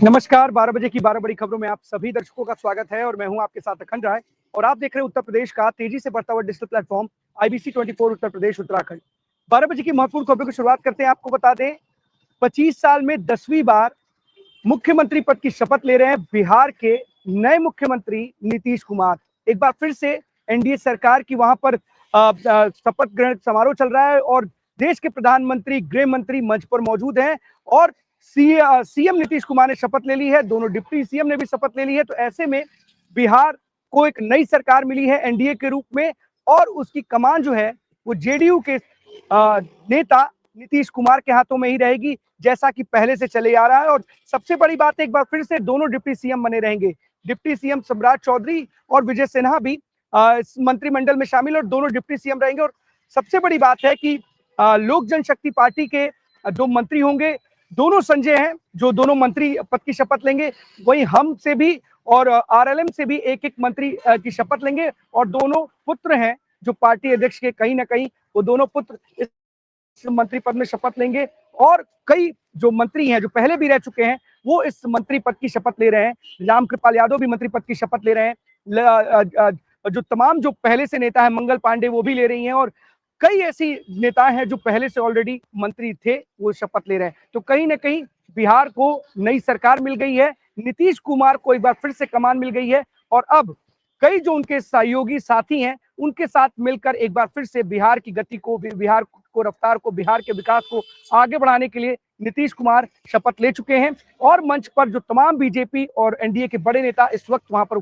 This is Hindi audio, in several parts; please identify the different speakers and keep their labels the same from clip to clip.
Speaker 1: नमस्कार, 12 बजे की 12 बड़ी खबरों में आप सभी दर्शकों का स्वागत है और मैं हूं आपके साथ अखंड राय और आप देख रहे हैं उत्तर प्रदेश का तेजी से बढ़ता हुआ digital platform IBC 24 Uttar Pradesh Uttarakhand. 12 बजे की महत्वपूर्ण खबरों की शुरुआत करते हैं। आपको बता दें, 25 साल में 10वीं बार मुख्यमंत्री पद की शपथ ले रहे हैं बिहार के नए मुख्यमंत्री नीतीश कुमार। एक बार फिर से एनडीए सरकार की वहां पर शपथ ग्रहण समारोह चल रहा है और देश के प्रधानमंत्री, गृह मंत्री मंच पर मौजूद हैं और सीएम नीतीश कुमार ने शपथ ले ली है। दोनों डिप्टी सीएम ने भी शपथ ले ली है। तो ऐसे में बिहार को एक नई सरकार मिली है एनडीए के रूप में और उसकी कमान जो है वो जेडीयू के नेता नीतीश कुमार के हाथों में ही रहेगी, जैसा कि पहले से चले आ रहा है। और सबसे बड़ी बात, एक बार फिर से दोनों डिप्टी सीएम बने रहेंगे। डिप्टी सीएम सम्राट चौधरी और विजय सिन्हा भी इस मंत्रिमंडल में शामिल और दोनों डिप्टी सीएम रहेंगे। और सबसे बड़ी बात है कि लोक जनशक्ति पार्टी के दो मंत्री होंगे, दोनों संजय हैं जो दोनों मंत्री पद की शपथ लेंगे। वहीं हम से भी और आरएलएम से भी एक एक मंत्री की शपथ लेंगे और दोनों पुत्र हैं जो पार्टी अध्यक्ष के, कहीं ना कहीं वो दोनों पुत्र इस मंत्री पद में शपथ लेंगे। और कई जो मंत्री हैं जो पहले भी रह चुके हैं वो इस मंत्री पद की शपथ ले रहे हैं। रामकृपाल यादव भी मंत्री पद की शपथ ले रहे हैं। जो तमाम जो पहले से नेता है, मंगल पांडे, वो भी ले रही हैं और कई ऐसी नेता हैं जो पहले से ऑलरेडी मंत्री थे, वो शपथ ले रहे हैं। तो कहीं ना कहीं बिहार को नई सरकार मिल गई है, नीतीश कुमार को एक बार फिर से कमान मिल गई है और अब कई जो उनके सहयोगी साथी हैं उनके साथ मिलकर एक बार फिर से बिहार की गति को, बिहार को, रफ्तार को, बिहार के विकास को आगे बढ़ाने के लिए नीतीश कुमार शपथ ले चुके हैं। और मंच पर जो तमाम बीजेपी और एनडीए के बड़े नेता इस वक्त वहां पर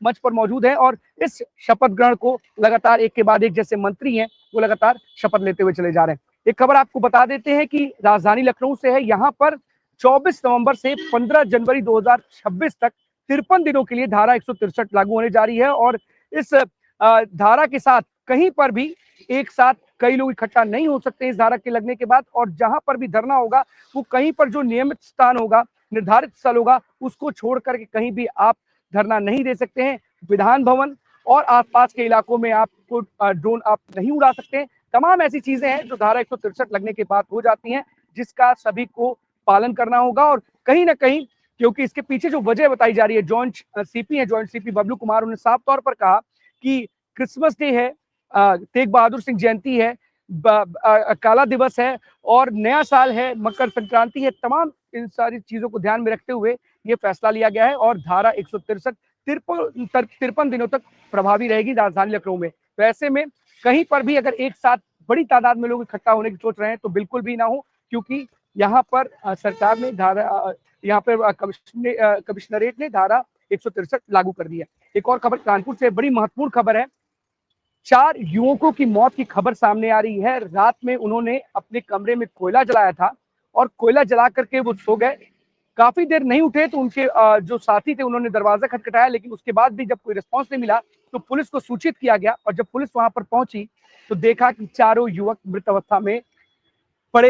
Speaker 1: मंच पर मौजूद हैं और इस शपथ ग्रहण को लगातार एक के बाद एक जैसे मंत्री हैं वो लगातार शपथ लेते हुए चले जा रहे हैं। एक खबर आपको बता देते हैं कि राजधानी लखनऊ से है। यहाँ पर 24 नवंबर से 15 जनवरी 2026 तक 53 दिनों के लिए धारा 163 लागू होने जा रही है और इस धारा के साथ कहीं पर भी एक साथ कई लोग इकट्ठा नहीं हो सकते इस धारा के लगने के बाद। और जहां पर भी धरना होगा वो कहीं पर जो नियमित स्थान होगा, निर्धारित स्थल होगा, उसको छोड़ करके कहीं भी आप धरना नहीं दे सकते हैं। विधान भवन और आसपास के इलाकों में आपको ड्रोन आप नहीं उड़ा सकते हैं। तमाम ऐसी चीजें हैं जो धारा 163 लगने के बाद हो जाती हैं, जिसका सभी को पालन करना होगा। और कहीं ना कहीं क्योंकि इसके पीछे जो वजह बताई जा रही है, जॉइंट सीपी बबलू कुमार, उन्होंने साफ तौर पर कहा कि क्रिसमस डे है, तेग बहादुर सिंह जयंती है, काला दिवस है और नया साल है, मकर संक्रांति है। तमाम इन सारी चीजों को ध्यान में रखते हुए ये फैसला लिया गया है और धारा 163 53 दिनों तक प्रभावी रहेगी राजधानी लखनऊ में। तो ऐसे में कहीं पर भी अगर एक साथ बड़ी तादाद में लोग इकट्ठा होने की सोच रहे हैं तो बिल्कुल भी ना हो, क्योंकि यहाँ पर सरकार ने धारा, यहाँ पर कमिश्नरेट ने धारा 163 लागू कर दी है। एक और खबर कानपुर से, बड़ी महत्वपूर्ण खबर है। 4 युवकों की मौत की खबर सामने आ रही है। रात में उन्होंने अपने कमरे में कोयला जलाया था और कोयला जला करके वो सो गए। काफी देर नहीं उठे तो उनके जो साथी थे उन्होंने दरवाजा खटखटाया, लेकिन उसके बाद भी जब कोई रिस्पॉन्स नहीं मिला तो पुलिस को सूचित किया गया और जब पुलिस वहां पर पहुंची तो देखा कि चारों युवक मृत अवस्था में पड़े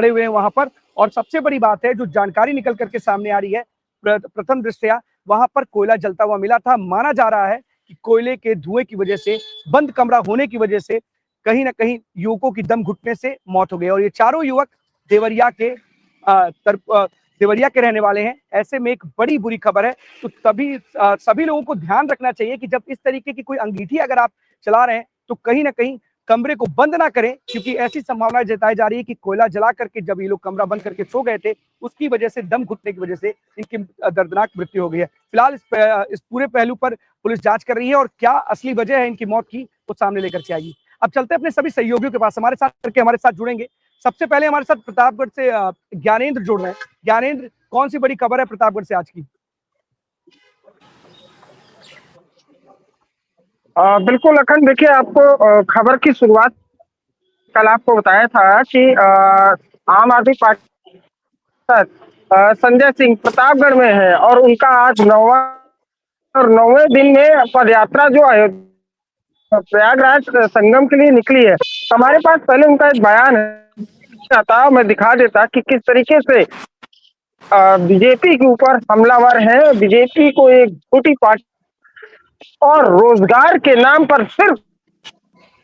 Speaker 1: हुए हैं वहां पर। और सबसे बड़ी बात है जो जानकारी निकल करके सामने आ रही है, प्रथम दृष्टया वहां पर कोयला जलता हुआ मिला था। माना जा रहा है कि कोयले के धुएं की वजह से, बंद कमरा होने की वजह से कहीं ना कहीं युवकों की दम घुटने से मौत हो गई। और ये चारों युवक देवरिया के देवरिया के रहने वाले हैं। ऐसे में एक बड़ी बुरी खबर है। तो तभी सभी लोगों को ध्यान रखना चाहिए कि जब इस तरीके की कोई अंगीठी अगर आप चला रहे हैं तो कहीं ना कहीं कमरे को बंद ना करें, क्योंकि ऐसी संभावना जताई जा रही है कि कोयला जला करके जब ये लोग कमरा बंद करके सो गए थे उसकी वजह से, दम घुटने की वजह से इनकी दर्दनाक मृत्यु हो गई है। फिलहाल इस पूरे पहलू पर पुलिस जांच कर रही है और क्या असली वजह है इनकी मौत की वो सामने लेकर के आएगी। अब चलते हैं अपने सभी सहयोगियों के पास, हमारे साथ जुड़ेंगे। सबसे पहले हमारे साथ प्रतापगढ़ से ज्ञानेंद्र जुड़ रहे हैं। ज्ञानेंद्र, कौन सी बड़ी खबर है प्रतापगढ़ से आज की?
Speaker 2: बिल्कुल अखंड, देखिए आपको खबर की शुरुआत कल आपको बताया था कि आम आदमी पार्टी संजय सिंह प्रतापगढ़ में है और उनका आज 9वें दिन में पदयात्रा जो प्रयागराज संगम के लिए निकली है। हमारे पास पहले उनका एक बयान था, मैं दिखा देता कि किस तरीके से बीजेपी के ऊपर हमलावर है। बीजेपी को एक छोटी पार्टी और रोजगार के नाम पर सिर्फ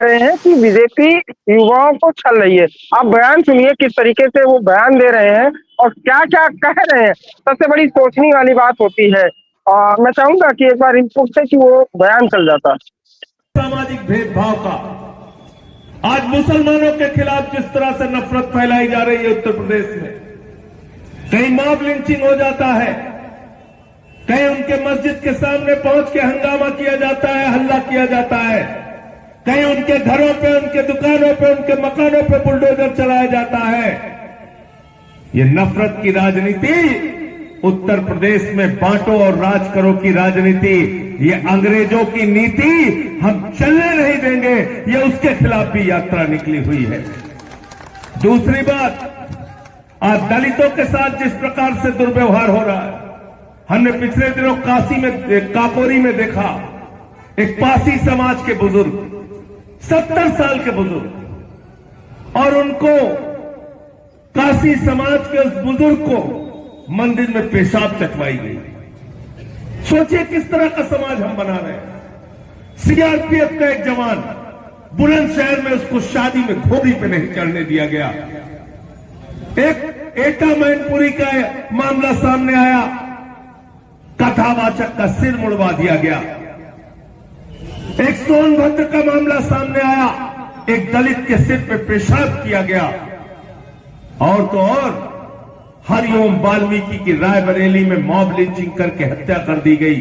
Speaker 2: रहे हैं कि बीजेपी युवाओं को छल रही है। आप बयान सुनिए किस तरीके से वो बयान दे रहे हैं और क्या क्या कह रहे हैं, सबसे बड़ी सोचने वाली बात होती है। मैं चाहूंगा कि एक बार इनपुट से कि वो बयान चल जाता।
Speaker 3: सामाजिक भेदभाव का आज मुसलमानों के खिलाफ जिस तरह से नफरत फैलाई जा रही है उत्तर प्रदेश में, कहीं मॉब लिंचिंग हो जाता है, कहीं उनके मस्जिद के सामने पहुंच के हंगामा किया जाता है, हल्ला किया जाता है, कहीं उनके घरों पे, उनके दुकानों पे, उनके मकानों पे बुलडोजर चलाया जाता है। ये नफरत की राजनीति, उत्तर प्रदेश में बांटो और राज करो की राजनीति, ये अंग्रेजों की नीति हम चलने नहीं देंगे। ये उसके खिलाफ भी यात्रा निकली हुई है। दूसरी बात, आज दलितों के साथ जिस प्रकार से दुर्व्यवहार हो रहा है, हमने पिछले दिनों काकोरी में देखा, एक पासी समाज के बुजुर्ग, 70 साल के बुजुर्ग, और उनको कासी समाज के उस बुजुर्ग को मंदिर में पेशाब चटवाई गई। सोचिए किस तरह का समाज हम बना रहे हैं। सीआरपीएफ का एक जवान बुलंदशहर में, उसको शादी में घोड़ी पे नहीं चढ़ने दिया गया। एक एटा मैनपुरी का मामला सामने आया, कथावाचक का सिर मुड़वा दिया गया। एक सोनभद्र का मामला सामने आया, एक दलित के सिर पे पेशाब किया गया। और तो और हरिओम वाल्मीकि की रायबरेली में मॉब लिंचिंग करके हत्या कर दी गई।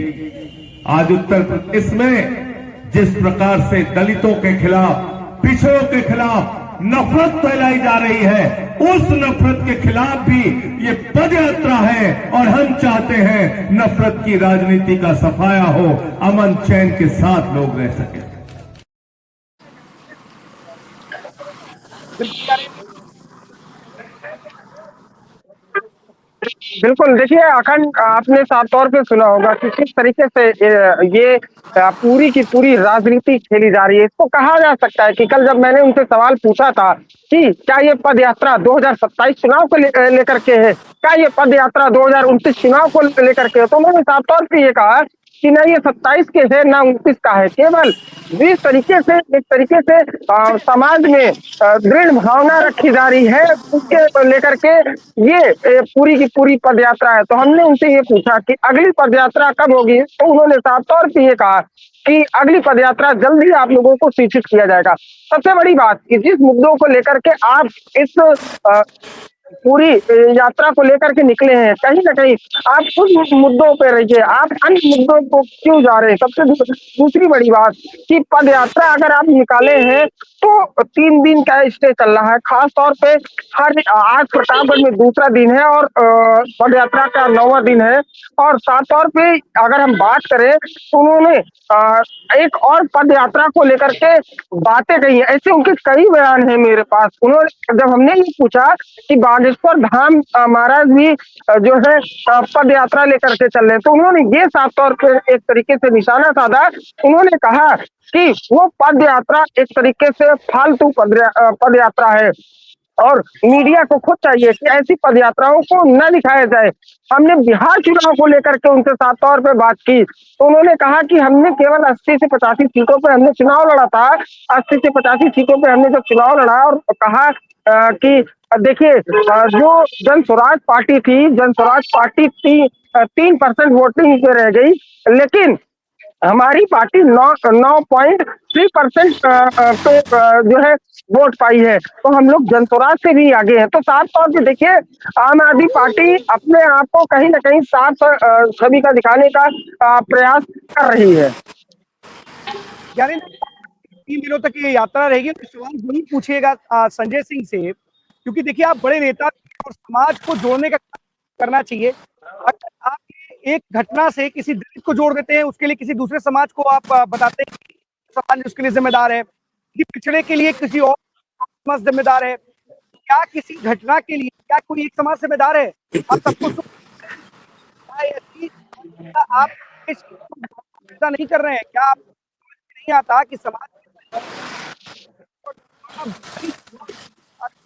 Speaker 3: आज उत्तर प्रदेश में जिस प्रकार से दलितों के खिलाफ, पिछड़ों के खिलाफ नफरत फैलाई जा रही है, उस नफरत के खिलाफ भी ये पदयात्रा है। और हम चाहते हैं नफरत की राजनीति का सफाया हो, अमन चैन के साथ लोग रह सके।
Speaker 2: बिल्कुल, देखिए अखंड, आपने साफ तौर पे सुना होगा कि किस तरीके से ये पूरी की पूरी राजनीति खेली जा रही है। इसको कहा जा सकता है कि कल जब मैंने उनसे सवाल पूछा था कि क्या ये पद यात्रा 2027 चुनाव को लेकर के है, क्या ये पद यात्रा 2029 चुनाव को लेकर के है, तो उन्होंने साफ तौर पे ये कहा कि ना ये 27 के है ना 29 का है। केवल जिस तरीके से, एक तरीके से समाज में दृढ़ भावना रखी जा रही है, उसके लेकर के ये पूरी की पूरी पदयात्रा है। तो हमने उनसे ये पूछा कि अगली पदयात्रा कब होगी, तो उन्होंने साफ तौर पे ये कहा कि अगली पदयात्रा जल्द ही आप लोगों को सूचित किया जाएगा। सबसे बड़ी बात कि जिस मुद्दों को लेकर के आप इस पूरी यात्रा को लेकर के निकले हैं, कहीं ना कहीं आप उस मुद्दों पे रहिए, आप अन्य मुद्दों को क्यों जा रहे हैं। सबसे दूसरी बड़ी बात कि पद यात्रा अगर आप निकाले हैं तो 3 दिन का स्टे चल रहा है, खास तौर पे आज प्रतापगढ़ में दूसरा दिन है और पद यात्रा का 9वां दिन है। और साफ तौर पे अगर हम बात करें तो उन्होंने एक और पद यात्रा को लेकर के बातें कही है, ऐसे उनके कई बयान है मेरे पास। उन्होंने, जब हमने ये पूछा कि बागेश्वर धाम महाराज भी जो है पद यात्रा लेकर के चल रहे हैं, तो उन्होंने ये साफ तौर पर एक तरीके से निशाना साधा। उन्होंने कहा कि वो पद यात्रा एक तरीके से फालतू पद यात्रा है और मीडिया को खुद चाहिए कि ऐसी पद यात्राओं को न दिखाया जाए। हमने बिहार चुनाव को लेकर के उनसे साफ तौर पे बात की, तो उन्होंने कहा कि हमने केवल 80 से 85 सीटों पे हमने चुनाव लड़ा था। 80 से 85 सीटों पे हमने जब चुनाव लड़ा और कहा कि देखिए, जो जन स्वराज पार्टी थी, जन स्वराज पार्टी 3% वोटिंग पे रह गई, लेकिन हमारी पार्टी 9.3% पे जो है वोट पाई है, तो हम लोग जनस्वराज से भी आगे हैं। तो साफ तौर पे देखिए, आम आदमी पार्टी अपने आप को कहीं ना कहीं साफ छवि का दिखाने का प्रयास कर रही है।
Speaker 1: यानी 3 दिनों तक ये यात्रा रहेगी। तो सवाल जरूर पूछिएगा संजय सिंह से, क्योंकि देखिए आप बड़े नेता और समाज को जोड़ने का करना चाहिए। अगर आप एक घटना से किसी दलित को जोड़ देते हैं, उसके लिए किसी दूसरे समाज को आप बताते हैं कि समाज उसके लिए जिम्मेदार है, कि पिछड़े के लिए किसी और समाज जिम्मेदार है। क्या किसी घटना के लिए क्या कोई एक समाज जिम्मेदार है? आप सबको आप ऐसा नहीं कर रहे हैं क्या? आप नहीं आता कि समाज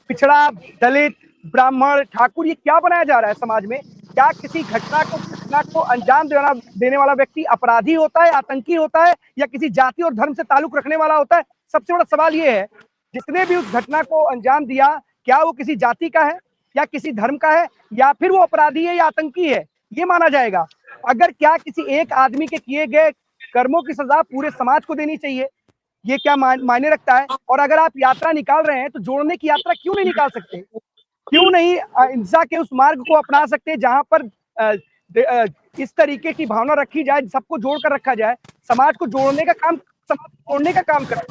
Speaker 1: पिछड़ा, दलित, ब्राह्मण, ठाकुर, ये क्या बनाया जा रहा है समाज में? क्या किसी घटना को अंजाम देने वाला व्यक्ति अपराधी होता है, आतंकी होता है, या किसी जाति और धर्म से ताल्लुक रखने वाला होता है? सबसे बड़ा सवाल ये है, जिसने भी उस घटना को अंजाम दिया, क्या वो किसी जाति का है, या किसी धर्म का है, या फिर वो अपराधी है या आतंकी है, ये माना जाएगा। अगर क्या किसी एक आदमी के किए गए कर्मों की सजा पूरे समाज को देनी चाहिए, ये क्या मायने रखता है? और अगर आप यात्रा निकाल रहे हैं तो जोड़ने की यात्रा क्यों नहीं निकाल सकते? क्यों नहीं अहिंसा के उस मार्ग को अपना सकते जहां पर इस तरीके की भावना रखी जाए, सबको जोड़कर रखा जाए, समाज को जोड़ने का काम, समाज को तोड़ने का काम करें।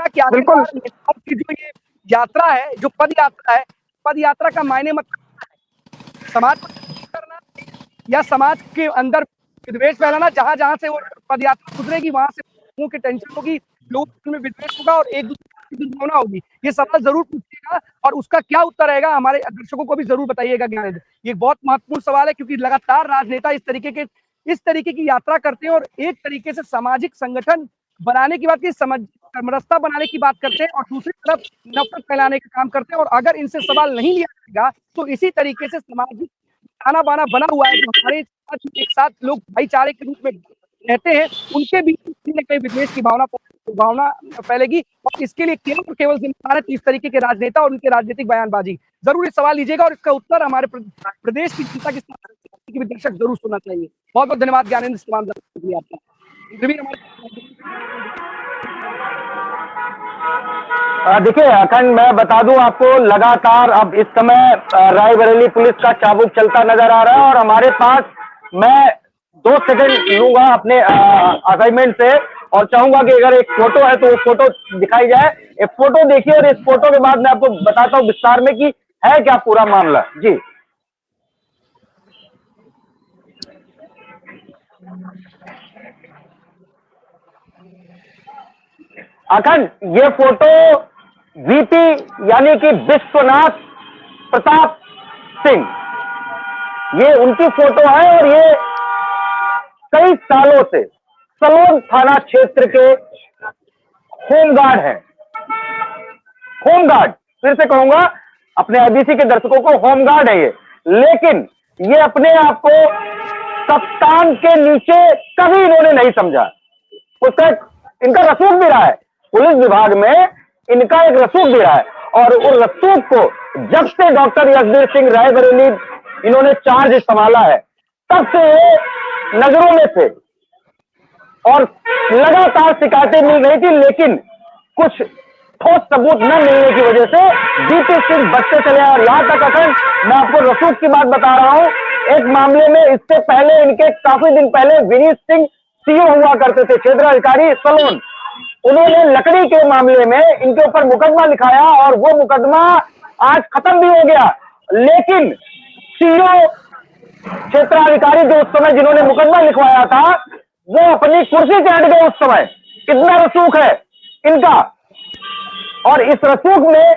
Speaker 1: कि
Speaker 2: बिल्कुल
Speaker 1: आखिरकार जो ये यात्रा है, जो पद यात्रा है, पद यात्रा का मायने मतलब समाज को करना या समाज के अंदर विद्वेष फैलाना। जहां जहां से वो पद यात्रा गुजरेगी वहां से लोगों की टेंशन होगी, लोगों में विद्वेष होगा और एक दूसरे की दुर्भावना होगी। ये सवाल जरूर पूछिएगा और उसका क्या उत्तर रहेगा हमारे दर्शकों को भी जरूर बताइएगा ज्ञानेंद्र। ये बहुत महत्वपूर्ण सवाल है, क्योंकि लगातार राजनेता इस तरीके की यात्रा करते हैं और एक तरीके से सामाजिक संगठन बनाने की बात की, समरसता बनाने की बात करते हैं और दूसरी तरफ नफरत फैलाने का काम करते हैं। और अगर इनसे सवाल नहीं लिया जाएगा तो इसी तरीके से सामाजिक खाना बाना बना हुआ है, जो हमारे एक साथ लोग भाईचारे के रूप में रहते हैं, उनके बीच कहीं न कहीं विद्वेष की भावना फैलेगी और इसके लिए केवल और केवल जिम्मेदार है इस तरीके के राजनेता और उनके राजनीतिक बयानबाजी। जरूर ये सवाल लीजिएगा और इसका उत्तर हमारे प्रदेश की जनता की भी दर्शक जरूर सुनना चाहिए। बहुत बहुत धन्यवाद ज्ञानेंद्र इस तमाम जानकारी के लिए आपका।
Speaker 4: देखिए अखंड, मैं बता दूं आपको, लगातार अब इस समय रायबरेली पुलिस का चाबुक चलता नजर आ रहा है और हमारे पास, मैं 2 सेकंड लूंगा अपने असाइनमेंट से और चाहूंगा कि अगर एक फोटो है तो वो फोटो दिखाई जाए। एक फोटो देखिए और इस फोटो के बाद मैं आपको बताता हूं विस्तार में कि है क्या पूरा मामला। जी अखंड, ये फोटो वीपी यानी कि विश्वनाथ प्रताप सिंह, ये उनकी फोटो है और ये कई सालों से सलोन थाना क्षेत्र के होमगार्ड हैं। होमगार्ड, फिर से कहूंगा अपने आईबीसी के दर्शकों को, होमगार्ड है ये। लेकिन ये अपने आप को कप्तान के नीचे कभी इन्होंने नहीं समझा। उसका इनका रसूख भी रहा है, पुलिस विभाग में इनका एक रसूख भी रहा है और उस रसूख को जब से डॉक्टर यशवीर सिंह रायबरेली इन्होंने चार्ज संभाला है तब से ये नजरों में थे और लगातार शिकायतें मिल रही थी, लेकिन कुछ ठोस सबूत न मिलने की वजह से डीपी सिंह बचते चले। और यहां तक अखंड, मैं आपको रसूख की बात बता रहा हूं, एक मामले में इससे पहले, इनके काफी दिन पहले विनीत सिंह सीओ हुआ करते थे, क्षेत्राधिकारी सलोन, उन्होंने लकड़ी के मामले में इनके ऊपर मुकदमा लिखाया और वो मुकदमा आज खत्म भी हो गया। लेकिन सीओ क्षेत्राधिकारी जो उस समय जिन्होंने मुकदमा लिखवाया था वो अपनी कुर्सी से हट गए उस समय। कितना रसूख है इनका। और इस रसूख में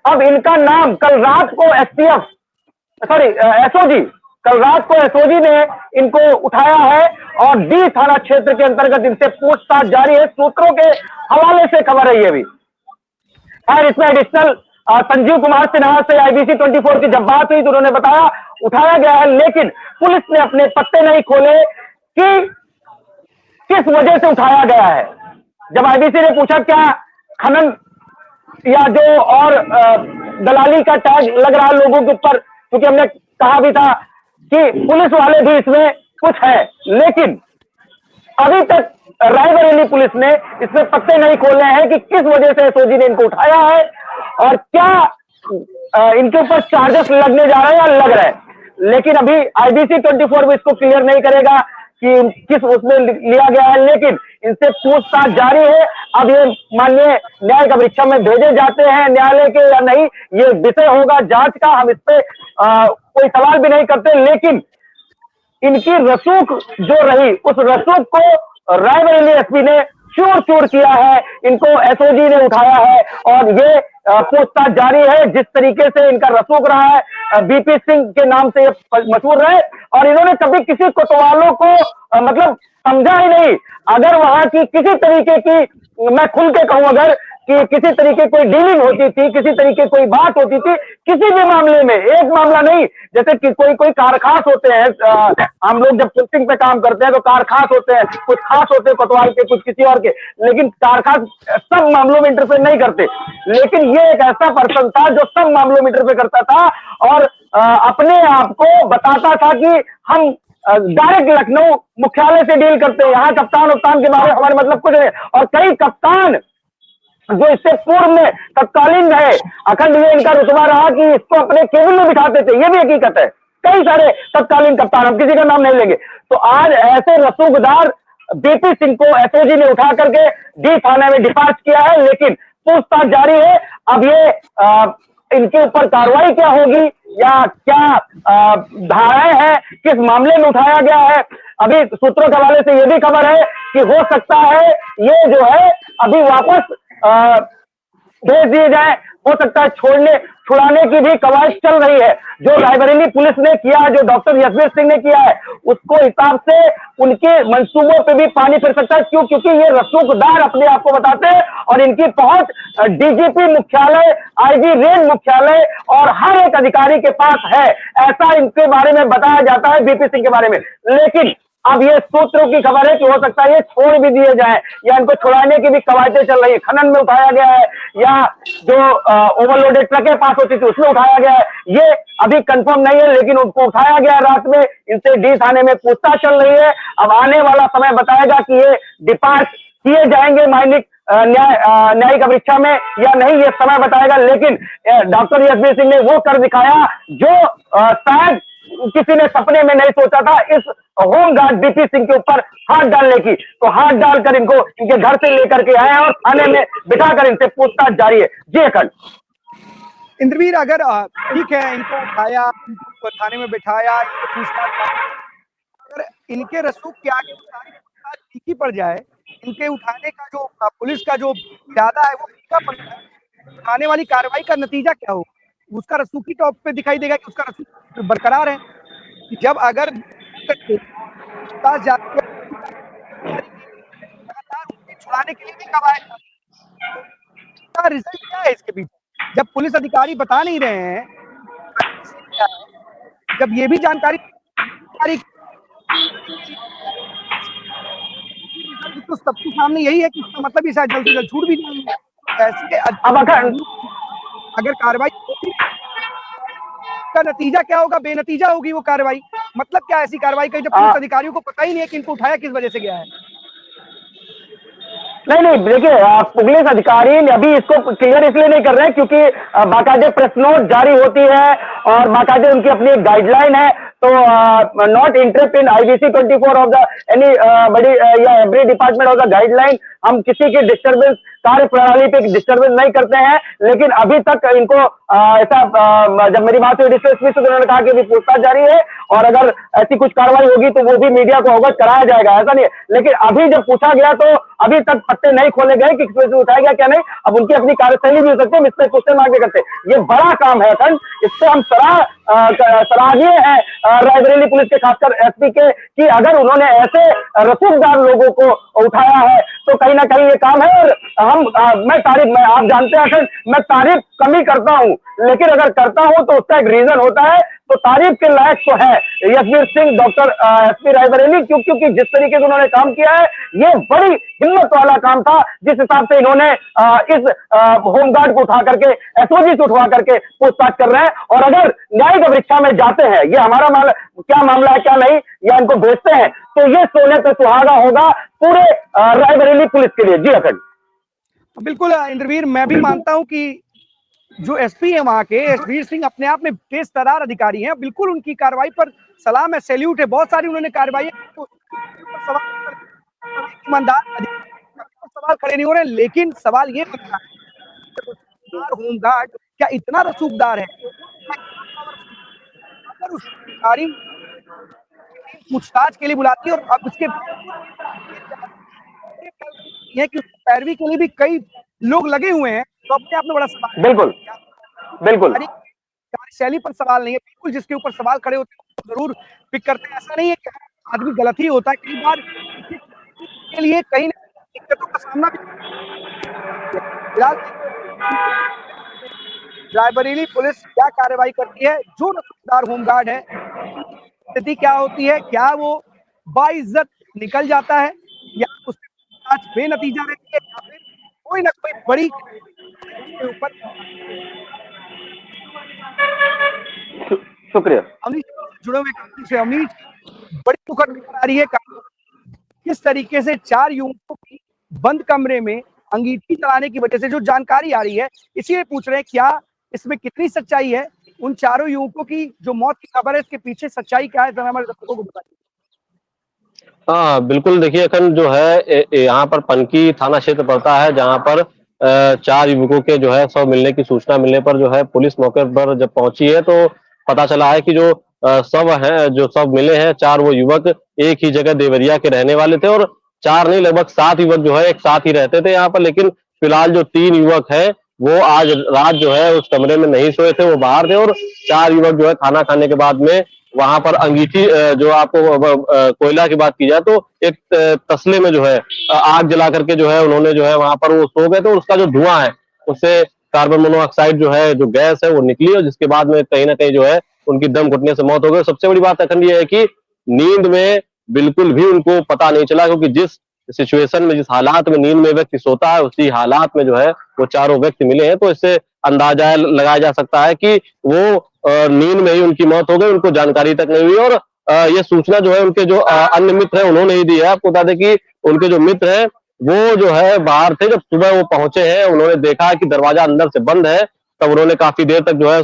Speaker 4: अब इनका नाम कल रात को एसओजी, कल रात को एसओजी ने इनको उठाया है और डी थाना क्षेत्र के अंतर्गत इनसे पूछताछ जारी है। सूत्रों के हवाले से खबर है ये भी। और इसमें एडिशनल संजीव कुमार सिन्हा से आईबीसी 24 की जब बात हुई तो उन्होंने बताया उठाया गया है, लेकिन पुलिस ने अपने पत्ते नहीं खोले कि किस वजह से उठाया गया है। जब आईबीसी ने पूछा क्या खनन या जो और दलाली का टैग लग रहा है लोगों के ऊपर, क्योंकि हमने कहा भी था कि पुलिस वाले भी इसमें कुछ है, लेकिन अभी तक रायबरेली पुलिस ने इसमें पत्ते नहीं खोले हैं कि किस वजह से एसओजी ने इनको उठाया है और क्या इनके ऊपर चार्जेस लगने जा रहे हैं या लग रहे हैं। लेकिन अभी आईबीसी 24 भी इसको क्लियर नहीं करेगा कि किस उसमें लिया गया है, लेकिन इनसे पूछताछ जारी है। अब ये माननीय न्यायिक परीक्षा में भेजे जाते हैं न्यायालय के या नहीं, ये विषय होगा जांच का, हम इस पे कोई सवाल भी नहीं करते। लेकिन इनकी रसूख जो रही, उस रसूख को रायबरेली एसपी ने चूर चूर किया है, इनको एसओजी ने उठाया है और ये पूछताछ जारी है। जिस तरीके से इनका रसूख रहा है, बीपी सिंह के नाम से ये मशहूर रहे और इन्होंने कभी किसी कोतवालों को मतलब समझा ही नहीं। अगर वहां की किसी तरीके की, मैं खुल के कहूं, अगर कि किसी तरीके कोई डीलिंग होती थी, किसी तरीके कोई बात होती थी, किसी भी मामले में, एक मामला नहीं, जैसे कि कोई कोई कारखास होते हैं, हम लोग जब पोस्टिंग पे काम करते हैं तो कारखास होते हैं, कुछ खास होते हैं कोतवाल के, कुछ किसी और के, लेकिन कारखास सब मामलों में इंटरफेयर नहीं करते। लेकिन ये एक ऐसा पर्सन था जो सब मामलों में इंटरफेयर करता था और अपने आप को बताता था कि हम डायरेक्ट लखनऊ मुख्यालय से डील करते हैं, यहाँ कप्तान उपतान के बारे में हमारे मतलब कुछ नहीं। और कई कप्तान जो इससे पूर्व में तत्कालीन रहे, अखंड ये इनका रुतबा रहा कि इसको अपने केबिन में बिठाते थे, ये भी हकीकत है। कई सारे तत्कालीन कप्तान, हम किसी का नाम नहीं लेंगे। तो आज ऐसे रसूखदार बीपी सिंह को एसओजी ने उठा करके डी थाने में डिस्पैच किया है, लेकिन पूछताछ जारी है। अब ये इनके ऊपर कार्रवाई क्या होगी या क्या धाराएं हैं, किस मामले में उठाया गया है, अभी सूत्रों के हवाले से यह भी खबर है कि हो सकता है ये जो है अभी वापस भेज दिए जाए, हो सकता है छुड़ाने की भी कवायद चल रही है। जो रायबरेली पुलिस ने किया, जो डॉक्टर यशवीर सिंह ने किया है, उसको हिसाब से उनके मंसूबों पे भी पानी फिर सकता है। क्यों? क्योंकि ये रसूखदार अपने आप को बताते हैं और इनकी पहुंच डीजीपी मुख्यालय, आईजी रेंज मुख्यालय और हर एक अधिकारी के पास है, ऐसा इनके बारे में बताया जाता है, बीपी सिंह के बारे में। लेकिन अब ये सूत्रों की खबर है कि हो सकता है ये छोड़ भी दिए जाए या इनको छुड़ाने की भी कवायदें चल रही है। खनन में उठाया गया है या जो ओवरलोडेड ट्रकें पास होती थी उसमें उठाया गया है, ये अभी कंफर्म नहीं है, लेकिन उनको उठाया गया रात में। इनसे डी थाने में पूछताछ चल रही है। अब आने वाला समय बताएगा कि ये डिपार्ट किए जाएंगे न्यायिक परीक्षा में या नहीं, ये समय बताएगा। लेकिन डॉक्टर यशवीर सिंह ने वो कर दिखाया जो शायद किसी ने सपने में नहीं सोचा था, इस होमगार्ड बीपी सिंह के ऊपर हाथ डालने की। तो हाथ डालकर इनको इनके घर से लेकर के आए और थाने में बिठाकर इनसे पूछताछ जारी है। जी अखंड।
Speaker 1: इंद्रवीर, अगर ठीक है, इनको उठाया, इनको थाने में बिठाया, पूछताछ, अगर इनके रसूख के आगे सारी पूछताछ फीकी पड़ जाए, इनके उठाने का जो पुलिस का जो इरादा है वो फीका पड़ जाए, आने वाली कार्रवाई का नतीजा क्या होगा? उसका रसूख ही टॉप पे दिखाई देगा कि उसका रसूख बरकरार है। जब अगर लगातार छुड़ाने के लिए भी कवायद, रिजल्ट क्या है इसके पीछे? जब पुलिस अधिकारी बता नहीं रहे हैं, जब ये भी जानकारी तो सबके सामने यही है कि इसका मतलब शायद जल्द से जल्द छूट भी जाएंगे। ऐसे अगर कार्रवाई का नतीजा क्या होगा? बेनतीजा होगी वो कार्रवाई। मतलब क्या ऐसी कार्रवाई का जब पुलिस अधिकारियों को पता ही नहीं है कि इनको उठाया किस वजह से गया है?
Speaker 4: नहीं, देखिए पुलिस अधिकारी अभी इसको क्लियर इसलिए नहीं कर रहे हैं क्योंकि बाकायदे प्रेस नोट जारी होती है और बाकायदे उनकी अपनी एक गाइडलाइन है। तो not interrupt in IBC 24 of the any बड़ी या every department of the guideline. हम किसी की डिस्टर्बेंस, कार्य प्रणाली पे डिस्टर्बेंस नहीं करते हैं। लेकिन अभी तक इनको ऐसा जब मेरी बात हुई डिस्ट्रिक्ट एसपी से, उन्होंने कहा कि अभी पूछताछ जारी है और अगर ऐसी कुछ कार्रवाई होगी तो वो भी मीडिया को अवगत कराया जाएगा, ऐसा नहीं है। लेकिन अभी जब पूछा गया तो अभी तक पत्ते नहीं खोले गए कि किस वजह से उठाया गया क्या नहीं। अब उनकी अपनी कार्यशैली भी हो सकती है, हम इस पर क्वेश्चन मार्क भी करते हैं। ये बड़ा काम है अखंड, इससे हम सराहनीय है रायबरेली पुलिस के, खासकर एसपी के, कि अगर उन्होंने ऐसे रसूखदार लोगों को उठाया है तो कहीं ना कहीं ये काम है। और मैं आप जानते हैं अखंड, मैं तारीफ कम ही करता हूं, लेकिन अगर करता हूं तो उसका एक रीजन होता है। तो तारीफ के लायक तो है यशवीर सिंह, डॉक्टर एसपी रायबरेली, क्योंकि जिस तरीके से उन्होंने काम किया है ये बड़ी हिम्मत वाला काम था। जिस हिसाब से इन्होंने इस होमगार्ड को उठा करके एसओजी से उठवा करके पूछताछ कर रहे हैं। और अगर न्यायिक परीक्षा में जाते हैं, ये हमारा क्या मामला है क्या नहीं, या इनको भेजते हैं, तो ये सोने पे सुहागा होगा पूरे रायबरेली पुलिस के लिए। जी अखंड।
Speaker 1: बिल्कुल इंद्रवीर, मैं भी मानता हूं कि जो एसपी है वहां के, यशवीर सिंह अपने आप में तेज तर्रार अधिकारी हैं। बिल्कुल उनकी कार्रवाई पर सलाम है, सैल्यूट है। बहुत सारी उन्होंने कार्रवाई तो ईमानदार सवाल खड़े नहीं हो रहे, लेकिन सवाल ये बनता है होमगार्ड क्या इतना रसूखदार है? अगर उस अधिकारी पूछताछ के लिए बुलाती है और अब उसके कि पैरवी के लिए भी कई लोग लगे हुए हैं, तो अपने आप में बड़ा सवाल।
Speaker 4: बिल्कुल
Speaker 1: कार्यशैली पर सवाल नहीं है, बिल्कुल जिसके ऊपर सवाल खड़े होते हैं जरूर पिक करते हैं। ऐसा नहीं है कि आदमी गलत ही होता है, कई बार के लिए कहीं दिक्कतों का सामना भी फिलहाल रायबरेली पुलिस क्या कार्रवाई करती है, जो नौकरदार होमगार्ड है स्थिति क्या होती है, क्या वो बाइज्जत निकल जाता है या उसकी जांच बेनतीजा रहती है या फिर कोई ना कोई बड़ी के ऊपर।
Speaker 4: शुक्रिया
Speaker 1: अमरीश जुड़े हुए से अमरीश, बड़ी दुखद खबर आ रही है किस तरीके से 4 युवकों की बंद कमरे में अंगीठी चलाने की वजह से जो जानकारी आ रही है, इसीलिए पूछ रहे हैं क्या इसमें कितनी सच्चाई है, उन चारों युवकों की जो मौत की खबर है इसके पीछे सच्चाई क्या है, जरा हमारे दर्शकों को बताइए।
Speaker 5: हाँ बिल्कुल, देखिए अखन जो है यहाँ पर पनकी थाना क्षेत्र पड़ता है, जहाँ पर 4 युवकों के जो है शव मिलने की सूचना मिलने पर जो है पुलिस मौके पर जब पहुंची है तो पता चला है कि जो शव मिले हैं 4 वो युवक एक ही जगह देवरिया के रहने वाले थे, और 4 नहीं लगभग 7 युवक जो है एक साथ ही रहते थे यहाँ पर। लेकिन फिलहाल जो 3 युवक हैं वो आज रात जो है उस कमरे में नहीं सोए थे, वो बाहर थे, और 4 युवक जो है खाना खाने के बाद में वहां पर अंगीठी जो आपको कोयला की बात की जाए तो एक तसले में जो है आग जला करके जो है उन्होंने जो है वहां पर वो सो गए, तो उसका जो धुआं है उससे कार्बन मोनोऑक्साइड जो है जो गैस है वो निकली, और जिसके बाद में कहीं ना कहीं जो है उनकी दम घुटने से मौत हो गई। सबसे बड़ी बात अखंड ये है कि नींद में बिल्कुल भी उनको पता नहीं चला, क्योंकि जिस सिचुएशन में जिस हालात में नींद में व्यक्ति सोता है उसी हालात में जो है वो चारों व्यक्ति मिले हैं। तो इससे अंदाजा लगाया जा सकता है कि वो नींद में ही उनकी मौत हो गई, उनको जानकारी तक नहीं हुई। और ये सूचना जो है उनके जो अन्य मित्र हैं उन्होंने ही दी है। आपको बता दें कि उनके जो मित्र हैं वो जो है बाहर थे, जब सुबह वो पहुंचे हैं उन्होंने देखा कि दरवाजा अंदर से बंद है, तब उन्होंने काफी देर तक जो है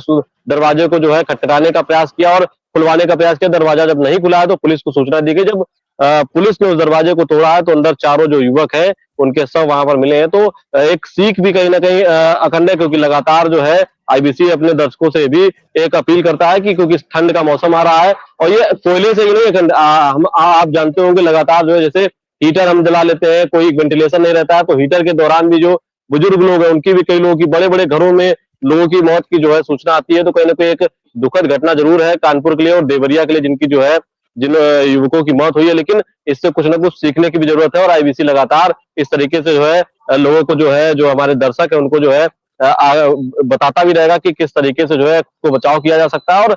Speaker 5: दरवाजे को जो है खटखटाने का प्रयास किया और खुलवाने का प्रयास किया। दरवाजा जब नहीं खुला है तो पुलिस को सूचना दी गई। जब पुलिस ने उस दरवाजे को तोड़ा है तो अंदर चारों जो युवक हैं उनके सब वहां पर मिले हैं। तो एक सीख भी कहीं ना कहीं अखंड है, क्योंकि लगातार जो है आईबीसी अपने दर्शकों से भी एक अपील करता है कि क्योंकि ठंड का मौसम आ रहा है, और ये कोयले से ही नहीं अखंड, आप जानते होंगे लगातार जो है जैसे हीटर हम जला लेते हैं, कोई वेंटिलेशन नहीं रहता है, तो हीटर के दौरान भी जो बुजुर्ग लोग हैं उनकी भी, कई लोगों की बड़े बड़े घरों में लोगों की मौत की जो है सूचना आती है। तो कहीं ना कहीं एक दुखद घटना जरूर है कानपुर के लिए और देवरिया के लिए, जिनकी जो है जिन युवकों की मौत हुई है। लेकिन इससे कुछ ना कुछ सीखने की भी जरूरत है, और आईबीसी लगातार इस तरीके से जो है लोगों को जो है जो हमारे दर्शक है उनको जो है बताता भी रहेगा कि किस तरीके से जो है को बचाव किया जा सकता है। और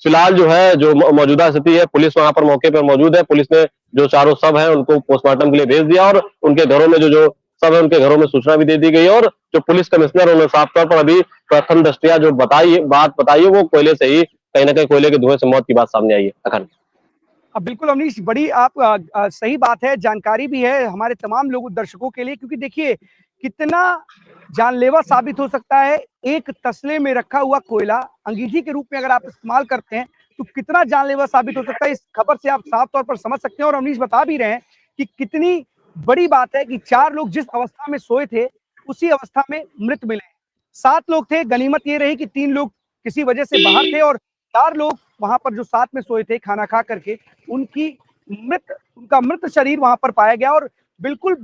Speaker 5: फिलहाल जो है जो मौजूदा स्थिति है, पुलिस वहां पर मौके पर मौजूद है। पुलिस ने जो चारों शव है उनको पोस्टमार्टम के लिए भेज दिया, और उनके घरों में जो सब है उनके घरों में सूचना भी दे दी गई है। और जो पुलिस कमिश्नर उन्होंने साफ तौर पर अभी प्रथम दृष्टया जो बात बताई है वो कोयले से ही, कहीं ना कहीं कोयले के धुएं से मौत की बात सामने आई है। अखंड
Speaker 1: बिल्कुल अमरीश, बड़ी आप सही बात है, जानकारी भी है हमारे तमाम लोगों दर्शकों के लिए, क्योंकि देखिए कितना जानलेवा साबित हो सकता है एक तसले में रखा हुआ कोयला अंगीठी के रूप में अगर आप इस्तेमाल करते हैं तो कितना जानलेवा साबित हो सकता है। इस खबर से आप साफ तौर पर समझ सकते हैं। और अमरीश बता भी रहे हैं कि कितनी बड़ी बात है कि 4 लोग जिस अवस्था में सोए थे उसी अवस्था में मृत मिले। 7 लोग थे, गनीमत ये रही कि 3 लोग किसी वजह से बाहर थे और 4 लोग वहां पर जो साथ में सोए थे खाना खा करके उनका मृत शरीर वहां पर पाया गया। और बिल्कुल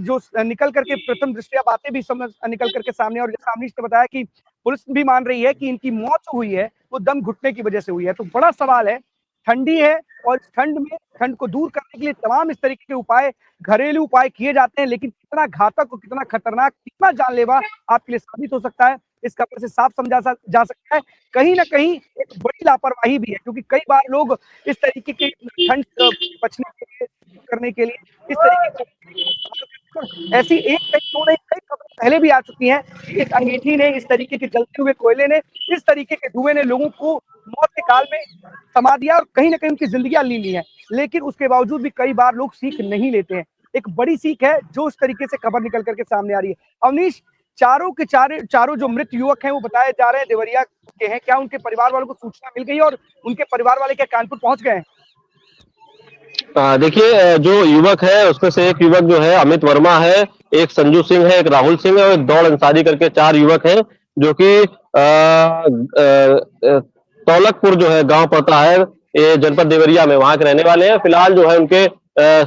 Speaker 1: जो निकल करके प्रथम दृष्टया बातें भी निकल करके सामने, और जैसा अमरीश ने बताया कि पुलिस भी मान रही है कि इनकी मौत जो हुई है वो दम घुटने की वजह से हुई है। तो बड़ा सवाल है, ठंडी है और ठंड में ठंड को दूर करने के लिए तमाम इस तरीके के उपाय, घरेलू उपाय किए जाते हैं, लेकिन कितना घातक और कितना खतरनाक, कितना जानलेवा आपके लिए साबित हो सकता है इस खबर से साफ समझा जा सकता है। कहीं ना कहीं एक बड़ी लापरवाही भी है, क्योंकि कई बार लोग इस तरीके के ठंड बचने के लिए, करने के लिए इस तरीके के ऐसी एक कई खबरें पहले भी आ चुकी हैं। इस अंगीठी ने, इस तरीके के जलते हुए कोयले ने, इस तरीके के धुएं ने लोगों को मौत के काल में समा दिया और कहीं ना कहीं उनकी जिंदगियां ली ली हैं। लेकिन उसके बावजूद भी कई बार लोग सीख नहीं लेते हैं। एक बड़ी सीख है जो इस तरीके से खबर निकल करके सामने आ रही है। अवनीश, चारों के चारों जो मृत युवक हैं वो बताए जा रहे हैं देवरिया के हैं, क्या उनके परिवार वालों को सूचना मिल गई और उनके परिवार वाले क्या कानपुर पहुंच गए हैं?
Speaker 5: देखिए जो युवक है उसमें से एक युवक जो है अमित वर्मा है, एक संजू सिंह है, एक राहुल सिंह है और एक दौड़ अंसारी करके 4 युवक हैं, जो कि तौलकपुर जो है गांव पड़ता है ये जनपद देवरिया में, वहां के रहने वाले हैं। फिलहाल जो है उनके